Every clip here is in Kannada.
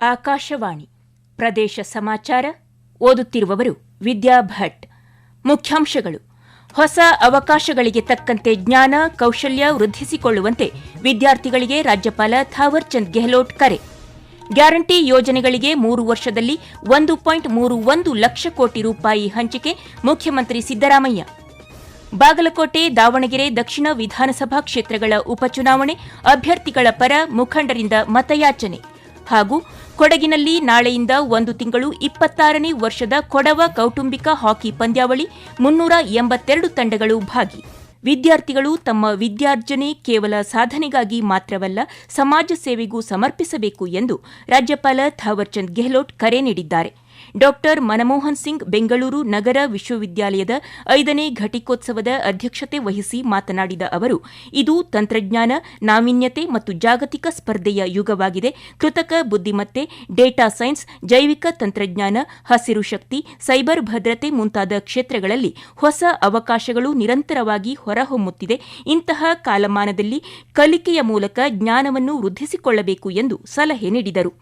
ಆಕಾಶವಾಣಿ ಪ್ರದೇಶ ಸಮಾಚಾರ ಓದುತ್ತಿರುವವರು ವಿದ್ಯಾ ಭಟ್. ಮುಖ್ಯಾಂಶಗಳು: ಹೊಸ ಅವಕಾಶಗಳಿಗೆ ತಕ್ಕಂತೆ ಜ್ಞಾನ ಕೌಶಲ್ಯ ವೃದ್ಧಿಸಿಕೊಳ್ಳುವಂತೆ ವಿದ್ಯಾರ್ಥಿಗಳಿಗೆ ರಾಜ್ಯಪಾಲ ಥಾವರ್ ಚಂದ್ ಗೆಹ್ಲೋಟ್ ಕರೆ. ಗ್ಯಾರಂಟಿ ಯೋಜನೆಗಳಿಗೆ 3 ವರ್ಷದಲ್ಲಿ 1.31 ಲಕ್ಷ ಕೋಟಿ ರೂಪಾಯಿ ಹಂಚಿಕೆ ಮುಖ್ಯಮಂತ್ರಿ ಸಿದ್ದರಾಮಯ್ಯ. ಬಾಗಲಕೋಟೆ, ದಾವಣಗೆರೆ ದಕ್ಷಿಣ ವಿಧಾನಸಭಾ ಕ್ಷೇತ್ರಗಳ ಉಪಚುನಾವಣೆ, ಅಭ್ಯರ್ಥಿಗಳ ಪರ ಮುಖಂಡರಿಂದ ಮತಯಾಚನೆ. ಹಾಗೂ ಕೊಡಗಿನಲ್ಲಿ ನಾಳೆಯಿಂದ 1 ತಿಂಗಳು 26ನೇ ವರ್ಷದ ಕೊಡವ ಕೌಟುಂಬಿಕ ಹಾಕಿ ಪಂದ್ಯಾವಳಿ, 382 ತಂಡಗಳು ಭಾಗಿ. ವಿದ್ಯಾರ್ಥಿಗಳು ತಮ್ಮ ವಿದ್ಯಾರ್ಜನೆ ಕೇವಲ ಸಾಧನೆಗಾಗಿ ಮಾತ್ರವಲ್ಲ, ಸಮಾಜ ಸೇವೆಗೂ ಸಮರ್ಪಿಸಬೇಕು ಎಂದು ರಾಜ್ಯಪಾಲ ಥಾವರ್ ಚಂದ್ ಗೆಹ್ಲೋಟ್ ಕರೆ ನೀಡಿದ್ದಾರೆ. ಡಾ ಮನಮೋಹನ್ ಸಿಂಗ್ ಬೆಂಗಳೂರು ನಗರ ವಿಶ್ವವಿದ್ಯಾಲಯದ 5ನೇ ಘಟಿಕೋತ್ಸವದ ಅಧ್ಯಕ್ಷತೆ ವಹಿಸಿ ಮಾತನಾಡಿದ ಅವರು, ಇದು ತಂತ್ರಜ್ಞಾನ, ನಾವೀನ್ಯತೆ ಮತ್ತು ಜಾಗತಿಕ ಸ್ಪರ್ಧೆಯ ಯುಗವಾಗಿದೆ. ಕೃತಕ ಬುದ್ದಿಮತ್ತೆ, ಡೇಟಾ ಸೈನ್ಸ್, ಜೈವಿಕ ತಂತ್ರಜ್ಞಾನ, ಹಸಿರು ಶಕ್ತಿ, ಸೈಬರ್ ಭದ್ರತೆ ಮುಂತಾದ ಕ್ಷೇತ್ರಗಳಲ್ಲಿ ಹೊಸ ಅವಕಾಶಗಳು ನಿರಂತರವಾಗಿ ಹೊರಹೊಮ್ಮುತ್ತಿದೆ. ಇಂತಹ ಕಾಲಮಾನದಲ್ಲಿ ಕಲಿಕೆಯ ಮೂಲಕ ಜ್ಞಾನವನ್ನು ವೃದ್ಧಿಸಿಕೊಳ್ಳಬೇಕು ಎಂದು ಸಲಹೆ ನೀಡಿದರು.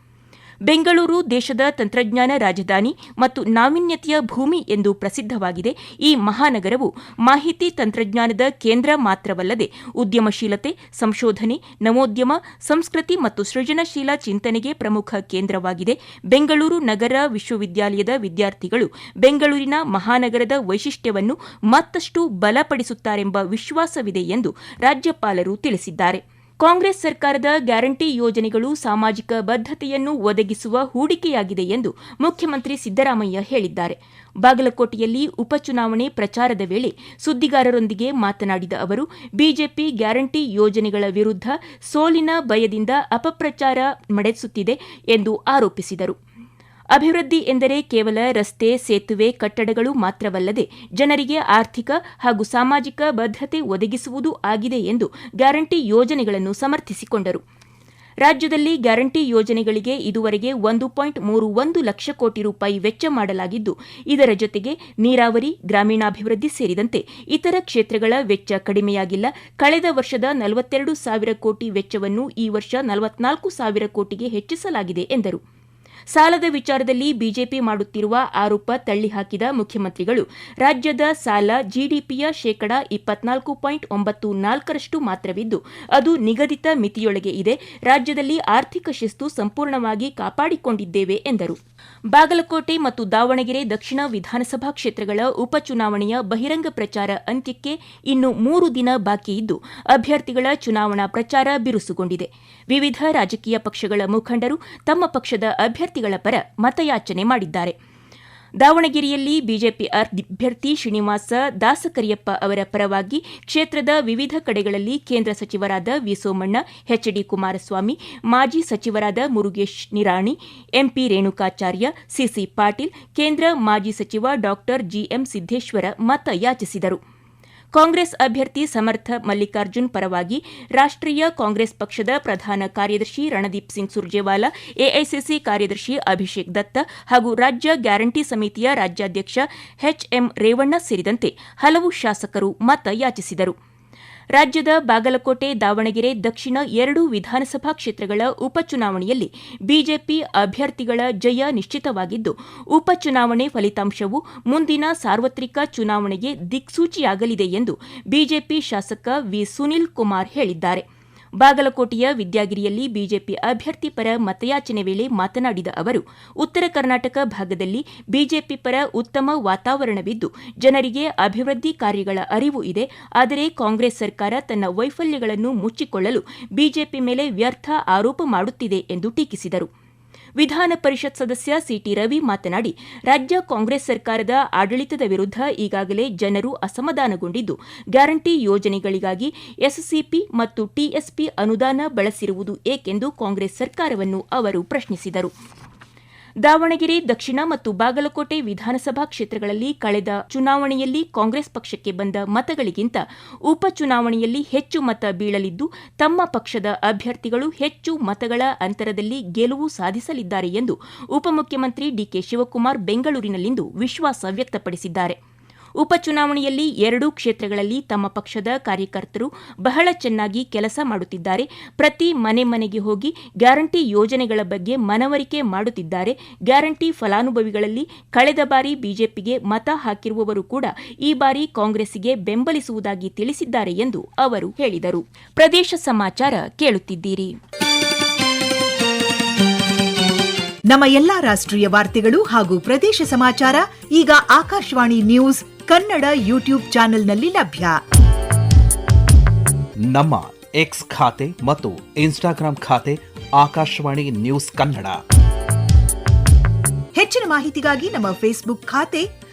ಬೆಂಗಳೂರು ದೇಶದ ತಂತ್ರಜ್ಞಾನ ರಾಜಧಾನಿ ಮತ್ತು ನಾವೀನ್ಯತೆಯ ಭೂಮಿ ಎಂದು ಪ್ರಸಿದ್ಧವಾಗಿದೆ. ಈ ಮಹಾನಗರವು ಮಾಹಿತಿ ತಂತ್ರಜ್ಞಾನದ ಕೇಂದ್ರ ಮಾತ್ರವಲ್ಲದೆ ಉದ್ಯಮಶೀಲತೆ, ಸಂಶೋಧನೆ, ನವೋದ್ಯಮ, ಸಂಸ್ಕೃತಿ ಮತ್ತು ಸೃಜನಶೀಲ ಚಿಂತನೆಗೆ ಪ್ರಮುಖ ಕೇಂದ್ರವಾಗಿದೆ. ಬೆಂಗಳೂರು ನಗರ ವಿಶ್ವವಿದ್ಯಾಲಯದ ವಿದ್ಯಾರ್ಥಿಗಳು ಬೆಂಗಳೂರಿನ ಮಹಾನಗರದ ವೈಶಿಷ್ಟ್ಯವನ್ನು ಮತ್ತಷ್ಟು ಬಲಪಡಿಸುತ್ತಾರೆಂಬ ವಿಶ್ವಾಸವಿದೆ ಎಂದು ರಾಜ್ಯಪಾಲರು ತಿಳಿಸಿದ್ದಾರೆ. ಕಾಂಗ್ರೆಸ್ ಸರ್ಕಾರದ ಗ್ಯಾರಂಟಿ ಯೋಜನೆಗಳು ಸಾಮಾಜಿಕ ಬದ್ಧತೆಯನ್ನು ಒದಗಿಸುವ ಹೂಡಿಕೆಯಾಗಿದೆ ಎಂದು ಮುಖ್ಯಮಂತ್ರಿ ಸಿದ್ದರಾಮಯ್ಯ ಹೇಳಿದ್ದಾರೆ. ಬಾಗಲಕೋಟೆಯಲ್ಲಿ ಉಪಚುನಾವಣೆ ಪ್ರಚಾರದ ವೇಳೆ ಸುದ್ದಿಗಾರರೊಂದಿಗೆ ಮಾತನಾಡಿದ ಅವರು, ಬಿಜೆಪಿ ಗ್ಯಾರಂಟಿ ಯೋಜನೆಗಳ ವಿರುದ್ಧ ಸೋಲಿನ ಭಯದಿಂದ ಅಪಪ್ರಚಾರ ನಡೆಸುತ್ತಿದೆ ಎಂದು ಆರೋಪಿಸಿದರು. ಅಭಿವೃದ್ಧಿ ಎಂದರೆ ಕೇವಲ ರಸ್ತೆ, ಸೇತುವೆ, ಕಟ್ಟಡಗಳು ಮಾತ್ರವಲ್ಲದೆ ಜನರಿಗೆ ಆರ್ಥಿಕ ಹಾಗೂ ಸಾಮಾಜಿಕ ಭದ್ರತೆ ಒದಗಿಸುವುದೂ ಆಗಿದೆ ಎಂದು ಗ್ಯಾರಂಟಿ ಯೋಜನೆಗಳನ್ನು ಸಮರ್ಥಿಸಿಕೊಂಡರು. ರಾಜ್ಯದಲ್ಲಿ ಗ್ಯಾರಂಟಿ ಯೋಜನೆಗಳಿಗೆ ಇದುವರೆಗೆ 1.31 ಲಕ್ಷ ಕೋಟಿ ರೂಪಾಯಿ ವೆಚ್ಚ ಮಾಡಲಾಗಿದ್ದು, ಇದರ ಜೊತೆಗೆ ನೀರಾವರಿ, ಗ್ರಾಮೀಣಾಭಿವೃದ್ಧಿ ಸೇರಿದಂತೆ ಇತರ ಕ್ಷೇತ್ರಗಳ ವೆಚ್ಚ ಕಡಿಮೆಯಾಗಿಲ್ಲ. ಕಳೆದ ವರ್ಷದ 42 ಸಾವಿರ ಕೋಟಿ ವೆಚ್ಚವನ್ನು ಈ ವರ್ಷ 44 ಸಾವಿರ ಕೋಟಿಗೆ ಹೆಚ್ಚಿಸಲಾಗಿದೆ ಎಂದರು. ಸಾಲದ ವಿಚಾರದಲ್ಲಿ ಬಿಜೆಪಿ ಮಾಡುತ್ತಿರುವ ಆರೋಪ ತಳ್ಳಿಹಾಕಿದ ಮುಖ್ಯಮಂತ್ರಿಗಳು, ರಾಜ್ಯದ ಸಾಲ ಜಿಡಿಪಿಯ ಶೇಕಡಾ 24.94ರಷ್ಟು ಮಾತ್ರವಿದ್ದು, ಅದು ನಿಗದಿತ ಮಿತಿಯೊಳಗೆ ಇದೆ. ರಾಜ್ಯದಲ್ಲಿ ಆರ್ಥಿಕ ಶಿಸ್ತು ಸಂಪೂರ್ಣವಾಗಿ ಕಾಪಾಡಿಕೊಂಡಿದ್ದೇವೆ ಎಂದರು. ಬಾಗಲಕೋಟೆ ಮತ್ತು ದಾವಣಗೆರೆ ದಕ್ಷಿಣ ವಿಧಾನಸಭಾ ಕ್ಷೇತ್ರಗಳ ಉಪಚುನಾವಣೆಯ ಬಹಿರಂಗ ಪ್ರಚಾರ ಅಂತ್ಯಕ್ಕೆ ಇನ್ನು 3 ದಿನ ಬಾಕಿ ಇದ್ದು, ಅಭ್ಯರ್ಥಿಗಳ ಚುನಾವಣಾ ಪ್ರಚಾರ ಬಿರುಸುಗೊಂಡಿದೆ. ವಿವಿಧ ರಾಜಕೀಯ ಪಕ್ಷಗಳ ಮುಖಂಡರು ತಮ್ಮ ಪಕ್ಷದ ಅಭ್ಯರ್ಥಿಗಳ ಪರ ಮತಯಾಚನೆ ಮಾಡಿದ್ದಾರೆ. ದಾವಣಗೆರೆಯಲ್ಲಿ ಬಿಜೆಪಿ ಅಭ್ಯರ್ಥಿ ಶ್ರೀನಿವಾಸ ದಾಸಕರಿಯಪ್ಪ ಅವರ ಪರವಾಗಿ ಕ್ಷೇತ್ರದ ವಿವಿಧ ಕಡೆಗಳಲ್ಲಿ ಕೇಂದ್ರ ಸಚಿವರಾದ ವಿ ಸೋಮಣ್ಣ, ಎಚ್ಡಿ ಕುಮಾರಸ್ವಾಮಿ, ಮಾಜಿ ಸಚಿವರಾದ ಮುರುಗೇಶ್ ನಿರಾಣಿ, ಎಂಪಿ ರೇಣುಕಾಚಾರ್ಯ, ಸಿಸಿ ಪಾಟೀಲ್, ಕೇಂದ್ರ ಮಾಜಿ ಸಚಿವ ಡಾ ಜಿಎಂ ಸಿದ್ದೇಶ್ವರ ಮತ ಯಾಚಿಸಿದರು. ಕಾಂಗ್ರೆಸ್ ಅಭ್ಯರ್ಥಿ ಸಮರ್ಥ ಮಲ್ಲಿಕಾರ್ಜುನ್ ಪರವಾಗಿ ರಾಷ್ಟ್ರೀಯ ಕಾಂಗ್ರೆಸ್ ಪಕ್ಷದ ಪ್ರಧಾನ ಕಾರ್ಯದರ್ಶಿ ರಣದೀಪ್ ಸಿಂಗ್ ಸುರ್ಜೇವಾಲಾ, ಎಐಸಿಸಿ ಕಾರ್ಯದರ್ಶಿ ಅಭಿಷೇಕ್ ದತ್ತ ಹಾಗೂ ರಾಜ್ಯ ಗ್ಯಾರಂಟಿ ಸಮಿತಿಯ ರಾಜ್ಯಾಧ್ಯಕ್ಷ ಎಚ್ಎಂ ರೇವಣ್ಣ ಸೇರಿದಂತೆ ಹಲವು ಶಾಸಕರು ಮತ ಯಾಚಿಸಿದರು. ರಾಜ್ಯದ ಬಾಗಲಕೋಟೆ, ದಾವಣಗೆರೆ ದಕ್ಷಿಣ 2 ವಿಧಾನಸಭಾ ಕ್ಷೇತ್ರಗಳ ಉಪಚುನಾವಣೆಯಲ್ಲಿ ಬಿಜೆಪಿ ಅಭ್ಯರ್ಥಿಗಳ ಜಯ ನಿಶ್ಚಿತವಾಗಿದ್ದು, ಉಪಚುನಾವಣೆ ಫಲಿತಾಂಶವು ಮುಂದಿನ ಸಾರ್ವತ್ರಿಕ ಚುನಾವಣೆಗೆ ದಿಕ್ಸೂಚಿಯಾಗಲಿದೆ ಎಂದು ಬಿಜೆಪಿ ಶಾಸಕ ವಿ ಸುನೀಲ್ ಕುಮಾರ್ ಹೇಳಿದ್ದಾರೆ. ಬಾಗಲಕೋಟೆಯ ವಿದ್ಯಾಗಿರಿಯಲ್ಲಿ ಬಿಜೆಪಿ ಅಭ್ಯರ್ಥಿ ಪರ ಮತಯಾಚನೆ ವೇಳೆ ಮಾತನಾಡಿದ ಅವರು, ಉತ್ತರ ಕರ್ನಾಟಕ ಭಾಗದಲ್ಲಿ ಬಿಜೆಪಿ ಪರ ಉತ್ತಮ ವಾತಾವರಣವಿದ್ದು, ಜನರಿಗೆ ಅಭಿವೃದ್ಧಿ ಕಾರ್ಯಗಳ ಅರಿವು ಇದೆ. ಆದರೆ ಕಾಂಗ್ರೆಸ್ ಸರ್ಕಾರ ತನ್ನ ವೈಫಲ್ಯಗಳನ್ನು ಮುಚ್ಚಿಕೊಳ್ಳಲು ಬಿಜೆಪಿ ಮೇಲೆ ವ್ಯರ್ಥ ಆರೋಪ ಮಾಡುತ್ತಿದೆ ಎಂದು ಟೀಕಿಸಿದರು. ವಿಧಾನ ಪರಿಷತ್ ಸದಸ್ಯ ಸಿಟಿ ರವಿ ಮಾತನಾಡಿ, ರಾಜ್ಯ ಕಾಂಗ್ರೆಸ್ ಸರ್ಕಾರದ ಆಡಳಿತದ ವಿರುದ್ಧ ಈಗಾಗಲೇ ಜನರು ಅಸಮಾಧಾನಗೊಂಡಿದ್ದು, ಗ್ಯಾರಂಟಿ ಯೋಜನೆಗಳಿಗಾಗಿ ಎಸ್ಸಿಪಿ ಮತ್ತು ಟಿಎಸ್ಪಿ ಅನುದಾನ ಬಳಸಿರುವುದು ಏಕೆಂದು ಕಾಂಗ್ರೆಸ್ ಸರ್ಕಾರವನ್ನು ಅವರು ಪ್ರಶ್ನಿಸಿದರು. ದಾವಣಗೆರೆ ದಕ್ಷಿಣ ಮತ್ತು ಬಾಗಲಕೋಟೆ ವಿಧಾನಸಭಾ ಕ್ಷೇತ್ರಗಳಲ್ಲಿ ಕಳೆದ ಚುನಾವಣೆಯಲ್ಲಿ ಕಾಂಗ್ರೆಸ್ ಪಕ್ಷಕ್ಕೆ ಬಂದ ಮತಗಳಿಗಿಂತ ಉಪಚುನಾವಣೆಯಲ್ಲಿ ಹೆಚ್ಚು ಮತ ಬೀಳಲಿದ್ದು, ತಮ್ಮ ಪಕ್ಷದ ಅಭ್ಯರ್ಥಿಗಳು ಹೆಚ್ಚು ಮತಗಳ ಅಂತರದಲ್ಲಿ ಗೆಲುವು ಸಾಧಿಸಲಿದ್ದಾರೆ ಎಂದು ಉಪಮುಖ್ಯಮಂತ್ರಿ ಡಿಕೆ ಶಿವಕುಮಾರ್ ಬೆಂಗಳೂರಿನಲ್ಲಿಂದು ವಿಶ್ವಾಸ ವ್ಯಕ್ತಪಡಿಸಿದ್ದಾರೆ. ಉಪಚುನಾವಣೆಯಲ್ಲಿ 2 ಕ್ಷೇತ್ರಗಳಲ್ಲಿ ತಮ್ಮ ಪಕ್ಷದ ಕಾರ್ಯಕರ್ತರು ಬಹಳ ಚೆನ್ನಾಗಿ ಕೆಲಸ ಮಾಡುತ್ತಿದ್ದಾರೆ. ಪ್ರತಿ ಮನೆಗೆ ಹೋಗಿ ಗ್ಯಾರಂಟಿ ಯೋಜನೆಗಳ ಬಗ್ಗೆ ಮನವರಿಕೆ ಮಾಡುತ್ತಿದ್ದಾರೆ. ಗ್ಯಾರಂಟಿ ಫಲಾನುಭವಿಗಳಲ್ಲಿ ಕಳೆದ ಬಾರಿ ಬಿಜೆಪಿಗೆ ಮತ ಹಾಕಿರುವವರು ಕೂಡ ಈ ಬಾರಿ ಕಾಂಗ್ರೆಸ್ಸಿಗೆ ಬೆಂಬಲಿಸುವುದಾಗಿ ತಿಳಿಸಿದ್ದಾರೆ ಎಂದು ಅವರು ಹೇಳಿದರು. ಪ್ರದೇಶ ಸಮಾಚಾರ ಕೇಳುತ್ತಿದ್ದೀರಿ. ನಮ್ಮ ಎಲ್ಲಾ ರಾಷ್ಟ್ರೀಯ ವಾರ್ತೆಗಳು ಹಾಗೂ ಪ್ರದೇಶ ಸಮಾಚಾರ ಈಗ ಆಕಾಶವಾಣಿ ನ್ಯೂಸ್ ಕನ್ನಡ ಯೂಟ್ಯೂಬ್ ಚಾನೆಲ್ನಲ್ಲಿ ಲಭ್ಯ. ನಮ್ಮ ಎಕ್ಸ್ ಖಾತೆ ಮತ್ತು ಇನ್ಸ್ಟಾಗ್ರಾಂ ಖಾತೆ ಆಕಾಶವಾಣಿ ನ್ಯೂಸ್ ಕನ್ನಡ. ಹೆಚ್ಚಿನ ಮಾಹಿತಿಗಾಗಿ ನಮ್ಮ ಫೇಸ್ಬುಕ್ ಖಾತೆ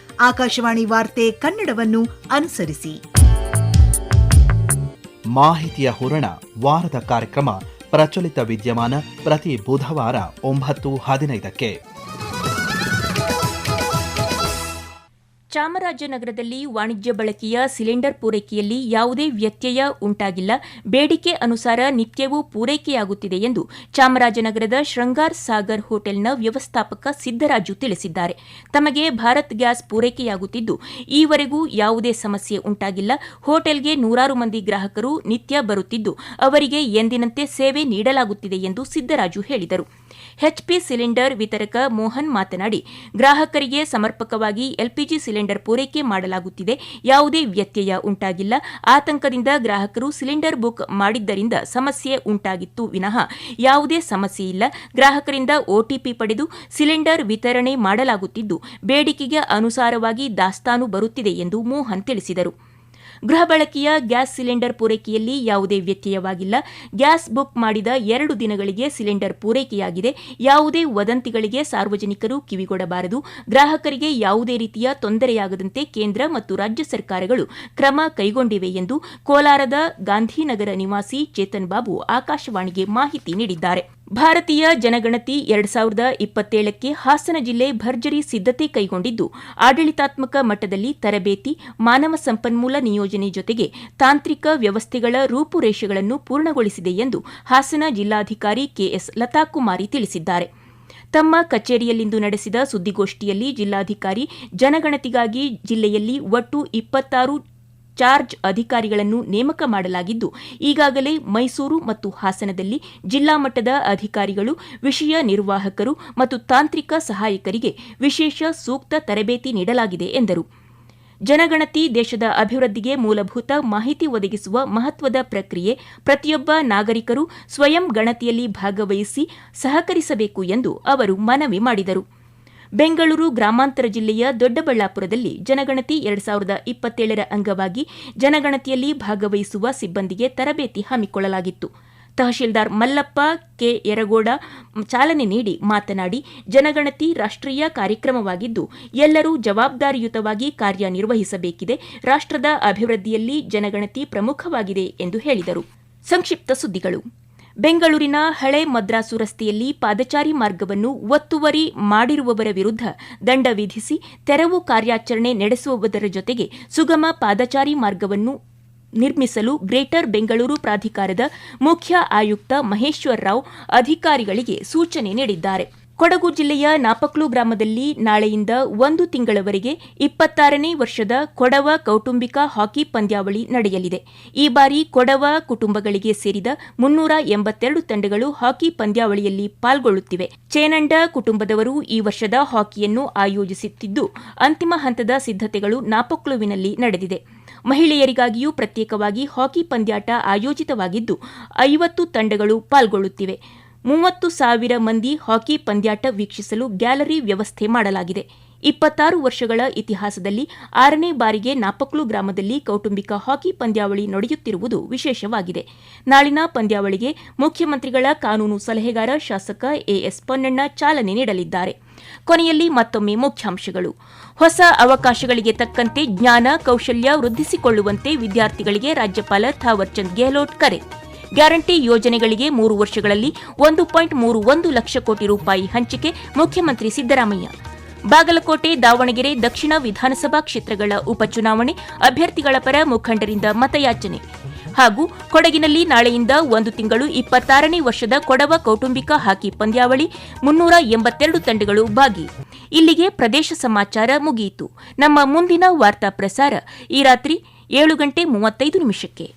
ಆಕಾಶವಾಣಿ ವಾರ್ತೆ ಕನ್ನಡವನ್ನು ಅನುಸರಿಸಿ. ಮಾಹಿತಿಯ ಹೂರಣ ವಾರದ ಕಾರ್ಯಕ್ರಮ ಪ್ರಚಲಿತ ವಿದ್ಯಮಾನ ಪ್ರತಿ ಬುಧವಾರ 9:15ಕ್ಕೆ. ಚಾಮರಾಜನಗರದಲ್ಲಿ ವಾಣಿಜ್ಯ ಬಳಕೆಯ ಸಿಲಿಂಡರ್ ಪೂರೈಕೆಯಲ್ಲಿ ಯಾವುದೇ ವ್ಯತ್ಯಯ ಉಂಟಾಗಿಲ್ಲ. ಬೇಡಿಕೆ ಅನುಸಾರ ನಿತ್ಯವೂ ಪೂರೈಕೆಯಾಗುತ್ತಿದೆ ಎಂದು ಚಾಮರಾಜನಗರದ ಶೃಂಗಾರ್ ಸಾಗರ್ ಹೋಟೆಲ್ನ ವ್ಯವಸ್ಥಾಪಕ ಸಿದ್ದರಾಜು ತಿಳಿಸಿದ್ದಾರೆ. ತಮಗೆ ಭಾರತ್ ಗ್ಯಾಸ್ ಪೂರೈಕೆಯಾಗುತ್ತಿದ್ದು ಈವರೆಗೂ ಯಾವುದೇ ಸಮಸ್ಯೆ ಉಂಟಾಗಿಲ್ಲ. ಹೋಟೆಲ್ಗೆ ನೂರಾರು ಮಂದಿ ಗ್ರಾಹಕರು ನಿತ್ಯ ಬರುತ್ತಿದ್ದು ಅವರಿಗೆ ಎಂದಿನಂತೆ ಸೇವೆ ನೀಡಲಾಗುತ್ತಿದೆ ಎಂದು ಸಿದ್ದರಾಜು ಹೇಳಿದರು. ಎಚ್ಪಿ ಸಿಲಿಂಡರ್ ವಿತರಕ ಮೋಹನ್ ಮಾತನಾಡಿ, ಗ್ರಾಹಕರಿಗೆ ಸಮರ್ಪಕವಾಗಿ ಎಲ್ಪಿಜಿ ಸಿಲಿಂಡರ್ ಪೂರೈಕೆ ಮಾಡಲಾಗುತ್ತಿದೆ. ಯಾವುದೇ ವ್ಯತ್ಯಯ ಉಂಟಾಗಿಲ್ಲ. ಆತಂಕದಿಂದ ಗ್ರಾಹಕರು ಸಿಲಿಂಡರ್ ಬುಕ್ ಮಾಡಿದ್ದರಿಂದ ಸಮಸ್ಯೆ ಉಂಟಾಗಿತ್ತು ವಿನಃ ಯಾವುದೇ ಸಮಸ್ಯೆ ಇಲ್ಲ. ಗ್ರಾಹಕರಿಂದ ಒಟಿಪಿ ಪಡೆದು ಸಿಲಿಂಡರ್ ವಿತರಣೆ ಮಾಡಲಾಗುತ್ತಿದ್ದು ಬೇಡಿಕೆಗೆ ಅನುಸಾರವಾಗಿ ದಾಸ್ತಾನು ಬರುತ್ತಿದೆ ಎಂದು ಮೋಹನ್ ತಿಳಿಸಿದರು. ಗೃಹ ಬಳಕೆಯ ಗ್ಯಾಸ್ ಸಿಲಿಂಡರ್ ಪೂರೈಕೆಯಲ್ಲಿ ಯಾವುದೇ ವ್ಯತ್ಯಯವಾಗಿಲ್ಲ. ಗ್ಯಾಸ್ ಬುಕ್ ಮಾಡಿದ 2 ದಿನಗಳಿಗೆ ಸಿಲಿಂಡರ್ ಪೂರೈಕೆಯಾಗಿದೆ. ಯಾವುದೇ ವದಂತಿಗಳಿಗೆ ಸಾರ್ವಜನಿಕರು ಕಿವಿಗೊಡಬಾರದು. ಗ್ರಾಹಕರಿಗೆ ಯಾವುದೇ ರೀತಿಯ ತೊಂದರೆಯಾಗದಂತೆ ಕೇಂದ್ರ ಮತ್ತು ರಾಜ್ಯ ಸರ್ಕಾರಗಳು ಕ್ರಮ ಕೈಗೊಂಡಿವೆ ಎಂದು ಕೋಲಾರದ ಗಾಂಧಿನಗರ ನಿವಾಸಿ ಚೇತನ್ ಬಾಬು ಆಕಾಶವಾಣಿಗೆ ಮಾಹಿತಿ ನೀಡಿದ್ದಾರೆ. ಭಾರತೀಯ ಜನಗಣತಿ 2027ಕ್ಕೆ ಹಾಸನ ಜಿಲ್ಲೆ ಭರ್ಜರಿ ಸಿದ್ದತೆ ಕೈಗೊಂಡಿದ್ದು ಆಡಳಿತಾತ್ಮಕ ಮಟ್ಟದಲ್ಲಿ ತರಬೇತಿ, ಮಾನವ ಸಂಪನ್ಮೂಲ ನಿಯೋಜನೆ ಜೊತೆಗೆ ತಾಂತ್ರಿಕ ವ್ಯವಸ್ಥೆಗಳ ರೂಪುರೇಷೆಗಳನ್ನು ಪೂರ್ಣಗೊಳಿಸಿದೆ ಎಂದು ಹಾಸನ ಜಿಲ್ಲಾಧಿಕಾರಿ ಕೆಎಸ್ ಲತಾಕುಮಾರಿ ತಿಳಿಸಿದ್ದಾರೆ. ತಮ್ಮ ಕಚೇರಿಯಲ್ಲಿಂದು ನಡೆಸಿದ ಸುದ್ದಿಗೋಷ್ಠಿಯಲ್ಲಿ ಜಿಲ್ಲಾಧಿಕಾರಿ ಜನಗಣತಿಗಾಗಿ ಜಿಲ್ಲೆಯಲ್ಲಿ ಒಟ್ಟು 26 ಚಾರ್ಜ್ ಅಧಿಕಾರಿಗಳನ್ನು ನೇಮಕ ಮಾಡಲಾಗಿದ್ದು ಈಗಾಗಲೇ ಮೈಸೂರು ಮತ್ತು ಹಾಸನದಲ್ಲಿ ಜಿಲ್ಲಾ ಮಟ್ಟದ ಅಧಿಕಾರಿಗಳು, ವಿಷಯ ನಿರ್ವಾಹಕರು ಮತ್ತು ತಾಂತ್ರಿಕ ಸಹಾಯಕರಿಗೆ ವಿಶೇಷ ಸೂಕ್ತ ತರಬೇತಿ ನೀಡಲಾಗಿದೆ ಎಂದರು. ಜನಗಣತಿ ದೇಶದ ಅಭಿವೃದ್ಧಿಗೆ ಮೂಲಭೂತ ಮಾಹಿತಿ ಒದಗಿಸುವ ಮಹತ್ವದ ಪ್ರಕ್ರಿಯೆ. ಪ್ರತಿಯೊಬ್ಬ ನಾಗರಿಕರು ಸ್ವಯಂ ಗಣತಿಯಲ್ಲಿ ಭಾಗವಹಿಸಿ ಸಹಕರಿಸಬೇಕು ಎಂದು ಅವರು ಮನವಿ ಮಾಡಿದರು. ಬೆಂಗಳೂರು ಗ್ರಾಮಾಂತರ ಜಿಲ್ಲೆಯ ದೊಡ್ಡಬಳ್ಳಾಪುರದಲ್ಲಿ ಜನಗಣತಿ 2027ರ ಅಂಗವಾಗಿ ಜನಗಣತಿಯಲ್ಲಿ ಭಾಗವಹಿಸುವ ಸಿಬ್ಬಂದಿಗೆ ತರಬೇತಿ ಹಮ್ಮಿಕೊಳ್ಳಲಾಗಿತ್ತು. ತಹಶೀಲ್ದಾರ್ ಮಲ್ಲಪ್ಪ ಕೆ ಯರಗೋಡ ಚಾಲನೆ ನೀಡಿ ಮಾತನಾಡಿ, ಜನಗಣತಿ ರಾಷ್ಟ್ರೀಯ ಕಾರ್ಯಕ್ರಮವಾಗಿದ್ದು ಎಲ್ಲರೂ ಜವಾಬ್ದಾರಿಯುತವಾಗಿ ಕಾರ್ಯನಿರ್ವಹಿಸಬೇಕಿದೆ. ರಾಷ್ಟ್ರದ ಅಭಿವೃದ್ಧಿಯಲ್ಲಿ ಜನಗಣತಿ ಪ್ರಮುಖವಾಗಿದೆ ಎಂದು ಹೇಳಿದರು. ಸಂಕ್ಷಿಪ್ತ ಸುದ್ದಿಗಳು. ಬೆಂಗಳೂರಿನ ಹಳೆ ಮದ್ರಾಸು ರಸ್ತೆಯಲ್ಲಿ ಪಾದಚಾರಿ ಮಾರ್ಗವನ್ನು ಒತ್ತುವರಿ ಮಾಡಿರುವವರ ವಿರುದ್ಧ ದಂಡ ವಿಧಿಸಿ ತೆರವು ಕಾರ್ಯಾಚರಣೆ ನಡೆಸುವುದರ ಜೊತೆಗೆ ಸುಗಮ ಪಾದಚಾರಿ ಮಾರ್ಗವನ್ನು ನಿರ್ಮಿಸಲು ಗ್ರೇಟರ್ ಬೆಂಗಳೂರು ಪ್ರಾಧಿಕಾರದ ಮುಖ್ಯ ಆಯುಕ್ತ ಮಹೇಶ್ವರ್ ರಾವ್ ಅಧಿಕಾರಿಗಳಿಗೆ ಸೂಚನೆ ನೀಡಿದ್ದಾರೆ. ಕೊಡಗು ಜಿಲ್ಲೆಯ ನಾಪಕ್ಲು ಗ್ರಾಮದಲ್ಲಿ ನಾಳೆಯಿಂದ 1 ತಿಂಗಳವರೆಗೆ 26ನೇ ವರ್ಷದ ಕೊಡವ ಕೌಟುಂಬಿಕ ಹಾಕಿ ಪಂದ್ಯಾವಳಿ ನಡೆಯಲಿದೆ. ಈ ಬಾರಿ ಕೊಡವ ಕುಟುಂಬಗಳಿಗೆ ಸೇರಿದ 382 ತಂಡಗಳು ಹಾಕಿ ಪಂದ್ಯಾವಳಿಯಲ್ಲಿ ಪಾಲ್ಗೊಳ್ಳುತ್ತಿವೆ. ಚೇನಂಡ ಕುಟುಂಬದವರು ಈ ವರ್ಷದ ಹಾಕಿಯನ್ನು ಆಯೋಜಿಸುತ್ತಿದ್ದು ಅಂತಿಮ ಹಂತದ ಸಿದ್ಧತೆಗಳು ನಾಪಕ್ಲುವಿನಲ್ಲಿ ನಡೆದಿದೆ. ಮಹಿಳೆಯರಿಗಾಗಿಯೂ ಪ್ರತ್ಯೇಕವಾಗಿ ಹಾಕಿ ಪಂದ್ಯಾಟ ಆಯೋಜಿತವಾಗಿದ್ದು 50 ತಂಡಗಳು ಪಾಲ್ಗೊಳ್ಳುತ್ತಿವೆ. 30,000 ಮಂದಿ ಹಾಕಿ ಪಂದ್ಯಾಟ ವೀಕ್ಷಿಸಲು ಗ್ಯಾಲರಿ ವ್ಯವಸ್ಥೆ ಮಾಡಲಾಗಿದೆ. 26 ವರ್ಷಗಳ ಇತಿಹಾಸದಲ್ಲಿ 6ನೇ ಬಾರಿಗೆ ನಾಪಕ್ಲು ಗ್ರಾಮದಲ್ಲಿ ಕೌಟುಂಬಿಕ ಹಾಕಿ ಪಂದ್ಯಾವಳಿ ನಡೆಯುತ್ತಿರುವುದು ವಿಶೇಷವಾಗಿದೆ. ನಾಳಿನ ಪಂದ್ಯಾವಳಿಗೆ ಮುಖ್ಯಮಂತ್ರಿಗಳ ಕಾನೂನು ಸಲಹೆಗಾರ ಶಾಸಕ ಎಎಸ್ ಪೊನ್ನಣ್ಣ ಚಾಲನೆ ನೀಡಲಿದ್ದಾರೆ. ಕೊನೆಯಲ್ಲಿ ಮತ್ತೊಮ್ಮೆ ಮುಖ್ಯಾಂಶಗಳು. ಹೊಸ ಅವಕಾಶಗಳಿಗೆ ತಕ್ಕಂತೆ ಜ್ಞಾನ, ಕೌಶಲ್ಯ ವೃದ್ಧಿಸಿಕೊಳ್ಳುವಂತೆ ವಿದ್ಯಾರ್ಥಿಗಳಿಗೆ ರಾಜ್ಯಪಾಲ ಥಾವರ್ಚಂದ್ ಗೆಹ್ಲೋಟ್ ಕರೆ. ಗ್ಯಾರಂಟಿ ಯೋಜನೆಗಳಿಗೆ 3 ವರ್ಷಗಳಲ್ಲಿ 1.31 ಲಕ್ಷ ಕೋಟಿ ರೂಪಾಯಿ ಹಂಚಿಕೆ, ಮುಖ್ಯಮಂತ್ರಿ ಸಿದ್ದರಾಮಯ್ಯ. ಬಾಗಲಕೋಟೆ, ದಾವಣಗೆರೆ, ದಕ್ಷಿಣ ವಿಧಾನಸಭಾ ಕ್ಷೇತ್ರಗಳ ಉಪಚುನಾವಣೆ, ಅಭ್ಯರ್ಥಿಗಳ ಪರ ಮುಖಂಡರಿಂದ ಮತಯಾಚನೆ. ಹಾಗೂ ಕೊಡಗಿನಲ್ಲಿ ನಾಳೆಯಿಂದ 1 ತಿಂಗಳು 26ನೇ ವರ್ಷದ ಕೊಡವ ಕೌಟುಂಬಿಕ ಹಾಕಿ ಪಂದ್ಯಾವಳಿ 382 ತಂಡಗಳು ಭಾಗಿ. ಇಲ್ಲಿಗೆ ಪ್ರದೇಶ ಸಮಾಚಾರ ಮುಗಿಯಿತು. ನಮ್ಮ ಮುಂದಿನ ವಾರ್ತಾ ಪ್ರಸಾರ ಈ ರಾತ್ರಿ 7:35 ನಿಮಿಷಕ್ಕೆ.